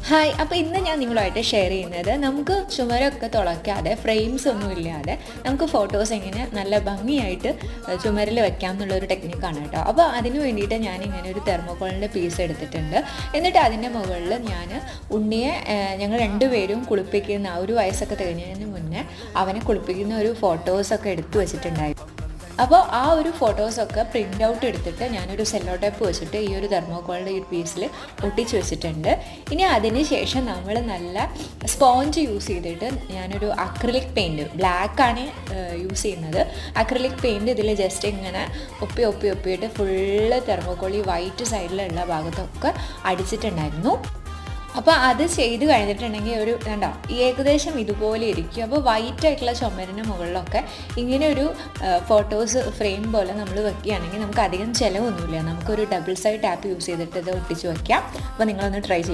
Hi, അപ്പോൾ ഇന്ന് ഞാൻ നിങ്ങളുമായിട്ട് ഷെയർ ചെയ്യുന്നത് നമുക്ക് ചുമരൊക്കെ തുളയ്ക്കാതെ ഫ്രെയിംസ് ഒന്നും ഇല്ലാതെ നമുക്ക് ഫോട്ടോസ് എങ്ങനെ നല്ല ഭംഗിയായിട്ട് ചുമരിൽ വെക്കാം എന്നുള്ളൊരു ടെക്നിക്കാണ് കേട്ടോ. അപ്പോൾ അതിന് വേണ്ടിയിട്ട് ഞാനിങ്ങനെ ഒരു തെർമോക്കോളിൻ്റെ പീസ് എടുത്തിട്ടുണ്ട്. എന്നിട്ട് അതിൻ്റെ മുകളിൽ ഞാൻ ഉണ്ണിയെ ഞങ്ങൾ രണ്ടുപേരും കുളിപ്പിക്കുന്ന ഒരു വയസ്സൊക്കെ തികഞ്ഞതിന് മുന്നേ അവനെ കുളിപ്പിക്കുന്ന ഒരു ഫോട്ടോസൊക്കെ എടുത്തു വെച്ചിട്ടുണ്ടായിരുന്നു. അപ്പോൾ ആ ഒരു ഫോട്ടോസൊക്കെ പ്രിൻ്റ് ഔട്ട് എടുത്തിട്ട് ഞാനൊരു സെല്ലോ ടേപ്പ് വെച്ചിട്ട് ഈ ഒരു തെർമോക്കോളിൻ്റെ ഈ പീസിൽ ഒട്ടിച്ച് വെച്ചിട്ടുണ്ട്. ഇനി അതിന് ശേഷം നമ്മൾ നല്ല സ്പോഞ്ച് യൂസ് ചെയ്തിട്ട് ഞാനൊരു അക്രിലിക് പെയിൻറ്റ്, ബ്ലാക്കാണ് യൂസ് ചെയ്യുന്നത്. അക്രിലിക് പെയിൻറ്റ് ഇതിൽ ജസ്റ്റ് ഇങ്ങനെ ഒപ്പിയിട്ട് ഫുള്ള് തെർമോക്കോൾ ഈ വൈറ്റ് സൈഡിലുള്ള ഭാഗത്തൊക്കെ അടിച്ചിട്ടുണ്ടായിരുന്നു. അപ്പോൾ അത് ചെയ്ത് കഴിഞ്ഞിട്ടുണ്ടെങ്കിൽ ഒരു കണ്ടോ ഏകദേശം ഇതുപോലെ ഇരിക്കും. അപ്പോൾ വൈറ്റ് ആയിട്ടുള്ള ചുമരിന് മുകളിലൊക്കെ ഇങ്ങനെ ഒരു ഫോട്ടോസ് ഫ്രെയിം പോലെ നമ്മൾ വെക്കുകയാണെങ്കിൽ നമുക്ക് അധികം ചിലവൊന്നുമില്ല. നമുക്കൊരു ഡബിൾ സൈഡ് ടാപ്പ് യൂസ് ചെയ്തിട്ട് ഇത് ഒട്ടിച്ച് വയ്ക്കാം. അപ്പോൾ നിങ്ങളൊന്ന് ട്രൈ ചെയ്യും.